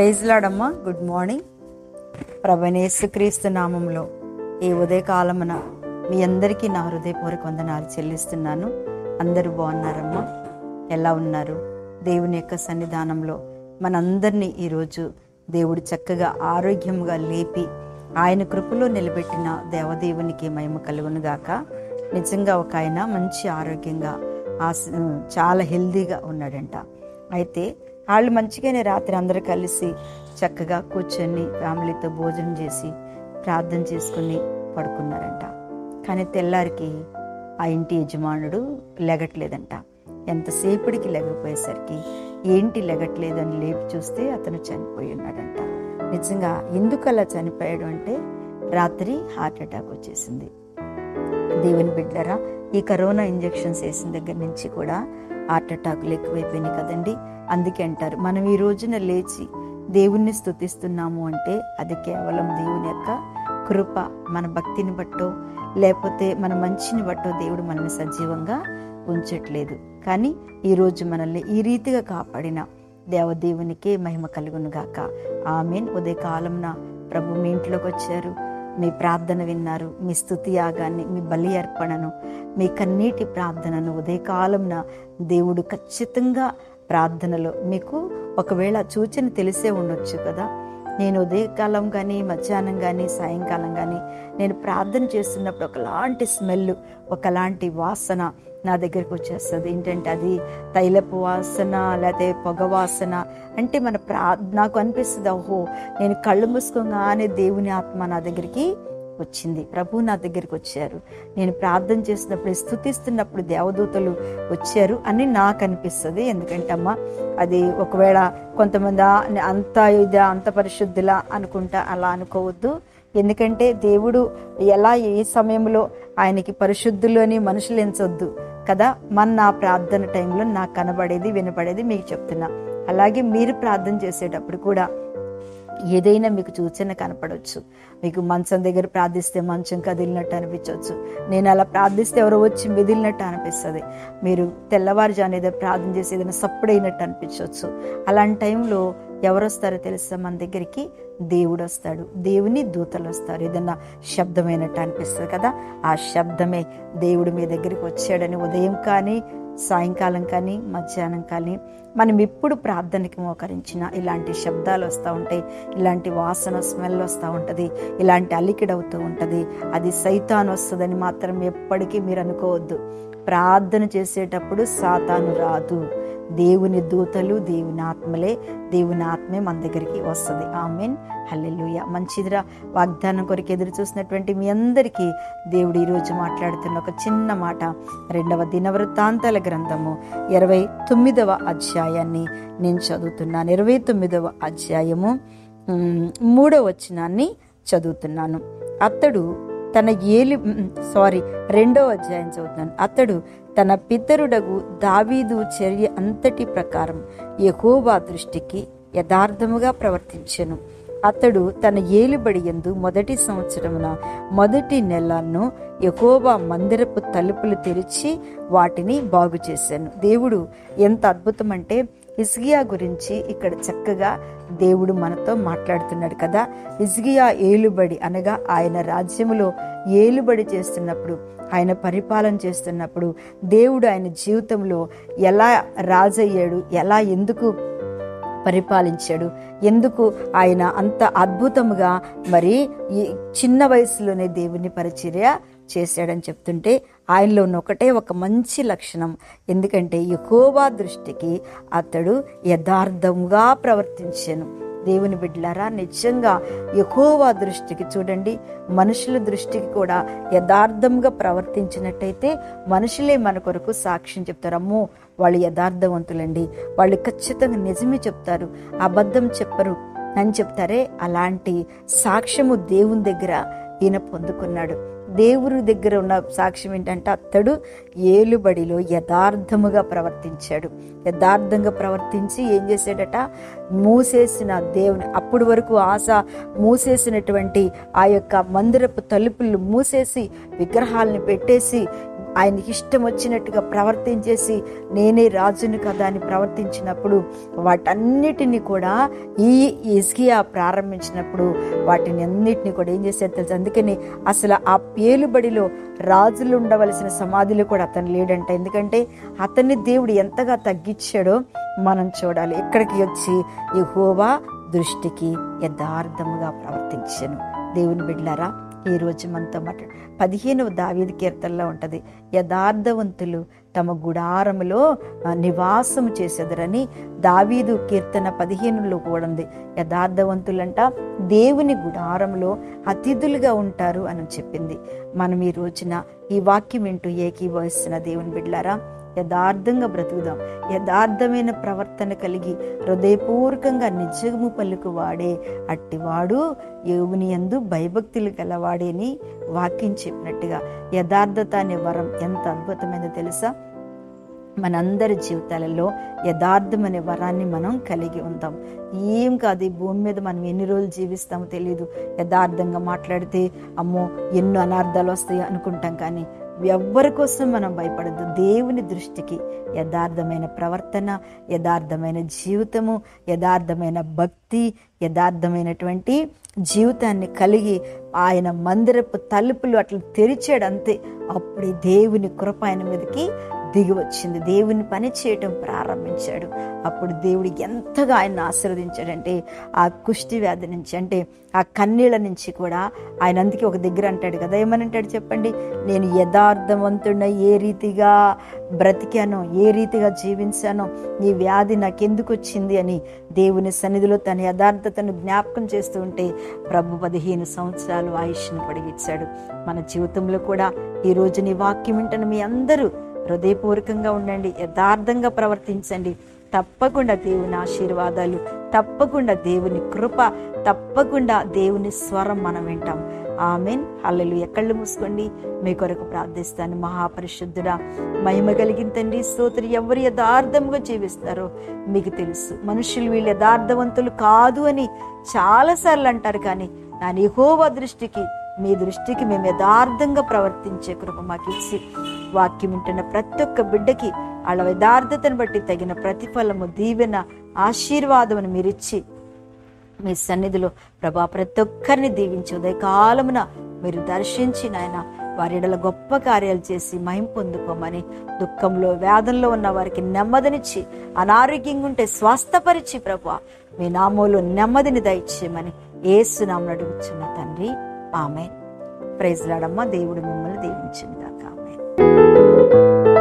Praise lord. Good morning. ప్రభువైన యేసుక్రీస్తు నామంలో ఈ ఉదయకాలమున మీ అందరికీ నా హృదయపూర్వక వందనాలు చెల్లిస్తున్నాను. అందరూ బాగున్నారమ్మా? ఎలా ఉన్నారు? దేవుని యొక్క సన్నిధానంలో మనందరినీ ఈరోజు దేవుడు చక్కగా ఆరోగ్యంగా లేపి ఆయన కృపలో నిలబెట్టిన దేవదేవునికి మహిమ కలుగునుగాక. నిజంగా ఒక ఆయన మంచి ఆరోగ్యంగా చాలా హెల్దీగా ఉన్నాడంట. అయితే వాళ్ళు మంచిగానే రాత్రి అందరూ కలిసి చక్కగా కూర్చొని ఫ్యామిలీతో భోజనం చేసి ప్రార్థన చేసుకుని పడుకున్నారంట. కానీ తెల్లారికి ఆ ఇంటి యజమానుడు లెగట్లేదంట. ఎంతసేపటికి లెగకపోయేసరికి ఏంటి లెగట్లేదు అని లేపి చూస్తే అతను చనిపోయి ఉన్నాడంట. నిజంగా ఎందుకు అలా చనిపోయాడు అంటే రాత్రి హార్ట్ అటాక్ వచ్చేసింది. దేవుని బిడ్డలారా, ఈ కరోనా ఇంజెక్షన్స్ వేసిన దగ్గర నుంచి కూడా హార్ట్ అటాక్లు ఎక్కువైపోయినాయి కదండి. అందుకే అంటారు, మనం ఈ రోజున లేచి దేవుణ్ణి స్తుతిస్తున్నాము అంటే అది కేవలం దేవుని యొక్క కృప. మన భక్తిని బట్టో లేకపోతే మన మంచిని బట్టో దేవుడు మనల్ని సజీవంగా ఉంచట్లేదు. కానీ ఈరోజు మనల్ని ఈ రీతిగా కాపాడిన దేవదేవునికే మహిమ కలుగునుగాక. ఆమేన్. ఉదయకాలంన ప్రభు మీ ఇంట్లోకి వచ్చారు, మీ ప్రార్థన విన్నారు, మీ స్తుతి యాగాన్ని, మీ బలి అర్పణను, మీ కన్నీటి ప్రార్థనను ఉదయకాలంన దేవుడు ఖచ్చితంగా ప్రార్థనలో మీకు ఒకవేళ సూచన తెలిసే ఉండొచ్చు కదా. నేను ఉదయకాలం కానీ మధ్యాహ్నం కానీ సాయంకాలం కానీ నేను ప్రార్థన చేస్తున్నప్పుడు ఒకలాంటి స్మెల్, ఒకలాంటి వాసన నా దగ్గరికి వచ్చేస్తుంది. ఏంటంటే అది తైలపు వాసన లేకపోతే పొగ వాసన. అంటే మన నాకు అనిపిస్తుంది, ఓహో నేను కళ్ళు మూసుకోగానే దేవుని ఆత్మ నా దగ్గరికి వచ్చింది, ప్రభు నా దగ్గరికి వచ్చారు, నేను ప్రార్థన చేసినప్పుడు స్తుతిస్తున్నప్పుడు దేవదూతలు వచ్చారు అని నాకు అనిపిస్తుంది. ఎందుకంటే అమ్మ అది ఒకవేళ కొంతమంది అంత పరిశుద్ధులా అనుకుంటా, అలా అనుకోవద్దు. ఎందుకంటే దేవుడు ఎలా ఏ సమయంలో ఆయనకి పరిశుద్ధులు అని మనుషులు ఎంచొద్దు కదా. నా ప్రార్థన టైంలో నాకు కనబడేది వినపడేది మీకు చెప్తున్నా. అలాగే మీరు ప్రార్థన చేసేటప్పుడు కూడా ఏదైనా మీకు సూచన కనపడవచ్చు. మీకు మంచం దగ్గర ప్రార్థిస్తే మంచం కదిలినట్టు అనిపించవచ్చు. నేను అలా ప్రార్థిస్తే ఎవరో వచ్చి మెదిలినట్టు అనిపిస్తుంది. మీరు తెల్లవారుజాను ఏదో ప్రార్థన చేసి ఏదైనా సప్పుడైనట్టు అనిపించవచ్చు. అలాంటి టైంలో ఎవరు వస్తారో తెలుసా? మన దగ్గరికి దేవుడు వస్తాడు, దేవుని దూతలు వస్తారు. ఏదన్నా శబ్దమైనట్టు అనిపిస్తుంది కదా, ఆ శబ్దమే దేవుడు మీ దగ్గరికి వచ్చాడని ఉదయం కానీ సాయంకాలం కానీ మధ్యాహ్నం కానీ మనం ఎప్పుడు ప్రార్థనకి మోకరించినా ఇలాంటి శబ్దాలు వస్తూ ఉంటాయి, ఇలాంటి వాసన స్మెల్ వస్తూ ఉంటుంది, ఇలాంటి అలికిడవుతూ ఉంటుంది. అది సైతాను వస్తుందని మాత్రం ఎప్పటికీ మీరు అనుకోవద్దు. ప్రార్థన చేసేటప్పుడు సాతాను రాదు, దేవుని దూతలు, దేవుని ఆత్మలే, దేవుని ఆత్మే మన దగ్గరికి వస్తుంది. ఆమేన్. హల్లెలూయా. మంచిదిరా. వాగ్దానం కొరకు ఎదురు చూసినటువంటి మీ అందరికీ దేవుడు ఈరోజు మాట్లాడుతున్న ఒక చిన్న మాట. 2వ దినవృత్తాంతాల గ్రంథము 29వ అధ్యాయాన్ని నేను చదువుతున్నాను. 29వ అధ్యాయము 3వ వచనాన్ని చదువుతున్నాను. అతడు తన 2వ అధ్యాయం చదువుతున్నాను. అతడు తన పితరుడగు దావీదు చర్య అంతటి ప్రకారం యెహోవా దృష్టికి యథార్థముగా ప్రవర్తించెను. అతడు తన ఏలుబడి యందు మొదటి సంవత్సరమున మొదటి నెలను యెహోవా మందిరపు తలుపులు తెరిచి వాటిని బాగు చేశాను. దేవుడు ఎంత అద్భుతం అంటే, హిజ్కియా గురించి ఇక్కడ చక్కగా దేవుడు మనతో మాట్లాడుతున్నాడు కదా. హిజ్కియా ఏలుబడి అనగా ఆయన రాజ్యములో ఏలుబడి చేస్తున్నప్పుడు, ఆయన పరిపాలన చేస్తున్నప్పుడు దేవుడు ఆయన జీవితంలో ఎలా రాజయ్యాడు, ఎందుకు పరిపాలించాడు, ఎందుకు ఆయన అంత అద్భుతముగా మరి ఈ చిన్న వయసులోనే దేవుని పరిచర్య చేశాడని చెప్తుంటే ఆయనలో ఉన్న ఒక మంచి లక్షణం. ఎందుకంటే యెహోవా దృష్టికి అతడు యథార్థంగా ప్రవర్తించాను. దేవుని బిడ్డలారా, నిజంగా యెహోవా దృష్టికి చూడండి, మనుషుల దృష్టికి కూడా యథార్థంగా ప్రవర్తించినట్టయితే మనుషులే మన కొరకు సాక్ష్యం చెప్తారు. అమ్మో వాళ్ళు యథార్థవంతులండి, వాళ్ళు ఖచ్చితంగా నిజమే చెప్తారు, అబద్ధం చెప్పరు అని చెప్తారే. అలాంటి సాక్ష్యము దేవుని దగ్గర ఈయన పొందుకున్నాడు. దేవుని దగ్గర ఉన్న సాక్ష్యం ఏంటంటే అతడు ఏలుబడిలో యథార్థముగా ప్రవర్తించాడు. యథార్థంగా ప్రవర్తించి ఏం చేశాడట? మూసేసిన దేవుని అప్పటి వరకు ఆశ మూసేసినటువంటి ఆ యొక్క మందిరపు తలుపులు మూసేసి విగ్రహాలను పెట్టేసి ఆయనకి ఇష్టం వచ్చినట్టుగా ప్రవర్తించేసి నేనే రాజుని కదా అని ప్రవర్తించినప్పుడు వాటన్నిటిని కూడా ఈ హిజ్కియా ప్రారంభించినప్పుడు వాటిని అన్నిటిని కూడా ఏం చేశారు తెలుసు? అందుకని అసలు ఆ పేలుబడిలో రాజులు ఉండవలసిన సమాధిలో కూడా అతను లేడంట. ఎందుకంటే అతన్ని దేవుడు ఎంతగా తగ్గించాడో మనం చూడాలి. ఇక్కడికి వచ్చి యెహోవా దృష్టికి యథార్థముగా ప్రవర్తించాను. దేవుని బిడ్డలారా, ఈ రోజు మనతో మాట్లాడు 15వ దావీదు కీర్తనలో ఉంటది, యథార్థవంతులు తమ గుడారములో నివాసము చేసేదరని. దావీదు కీర్తన 15లో కూడా ఉంది. యథార్థవంతులంట దేవుని గుడారంలో అతిథులుగా ఉంటారు అని చెప్పింది. మనం ఈ రోజున ఈ వాక్యం వింటూ ఏకీభవిస్తున్న దేవుని బిడ్డలారా, యథార్థంగా బ్రతుకుదాం. యథార్థమైన ప్రవర్తన కలిగి హృదయపూర్వకంగా నిజము పలుకు వాడే అట్టివాడు యోగుని యందు భయభక్తులు గలవాడేని వాక్యం చెప్పినట్టుగా యథార్థత అనే వరం ఎంత అద్భుతమైనదో తెలుసా? మనందరి జీవితాలలో యథార్థం అనే వరాన్ని మనం కలిగి ఉందాం. ఏం కాదు, ఈ భూమి మీద మనం ఎన్ని రోజులు జీవిస్తామో తెలియదు. యథార్థంగా మాట్లాడితే అమ్మో ఎన్నో అనార్థాలు వస్తాయి అనుకుంటాం, కానీ ఎవ్వరి కోసం మనం భయపడద్దు. దేవుని దృష్టికి యథార్థమైన ప్రవర్తన, యథార్థమైన జీవితము, యథార్థమైన భక్తి, యథార్థమైనటువంటి జీవితాన్ని కలిగి ఆయన మందిరపు తలుపులు అట్లా తెరిచాడు అంతే. అప్పుడు దేవుని కృప ఆయన మీదకి దిగి వచ్చింది. దేవుని పని చేయటం ప్రారంభించాడు. అప్పుడు దేవుడు ఎంతగా ఆయన ఆశీర్వదించాడంటే ఆ కుష్టి వ్యాధి నుంచి, అంటే ఆ కన్నీళ్ళ నుంచి కూడా ఆయన అందుకే ఒక దగ్గర అంటాడు కదా, ఏమని అంటాడు చెప్పండి? నేను యథార్థవంతుడిన ఏ రీతిగా బ్రతికానో, ఏ రీతిగా జీవించానో, ఈ వ్యాధి నాకెందుకు వచ్చింది అని దేవుని సన్నిధిలో తన యథార్థతను జ్ఞాపకం చేస్తూ ఉంటే ప్రభు 15 సంవత్సరాలు ఆయుష్ను పొడిగించాడు. మన జీవితంలో కూడా ఈ రోజు నీ వాక్యం వింటున్న మీ అందరూ హృదయపూర్వకంగా ఉండండి, యథార్థంగా ప్రవర్తించండి. తప్పకుండా దేవుని ఆశీర్వాదాలు, తప్పకుండా దేవుని కృప, తప్పకుండా దేవుని స్వరం మనం వింటాం. ఆమెన్. హల్లెలూయా. కళ్ళు మూసుకోండి, మీ కొరకు ప్రార్థిస్తాను. మహాపరిశుద్ధుడా, మహిమ కలిగిన తండ్రి, స్తోత్రం. ఎవరు యథార్థంగా జీవిస్తారో మీకు తెలుసు. మనుషులు వీళ్ళు యథార్థవంతులు కాదు అని చాలాసార్లు అంటారు, కానీ నా యెహోవా దృష్టికి, మీ దృష్టికి మేము యథార్థంగా ప్రవర్తించే కృప మాకు ఇచ్చి, వాక్యం వింటున్న ప్రతి ఒక్క బిడ్డకి వాళ్ళ యథార్థతను బట్టి తగిన ప్రతిఫలము, దీవెన, ఆశీర్వాదమును మీరిచ్చి మీ సన్నిధిలో ప్రభా ప్రతి ఒక్కరిని దీవించి ఉదయకాలమున మీరు దర్శించి నాయన వారి ఎడల గొప్ప కార్యాలు చేసి మహిమ పొందుకోమని, దుఃఖంలో వేదనలో ఉన్న వారికి నెమ్మదినిచ్చి, అనారోగ్యంగా ఉంటే స్వస్థపరిచి ప్రభా మీ నామంలో నెమ్మదిని దయచేయమని యేసు నామమున అడుగుచున్న తండ్రి, ఆమేన్. ప్రైజ్ లార్డ్ అమ్మ. దేవుడు మిమ్మల్ని దీవించును గాక. ఆమేన్.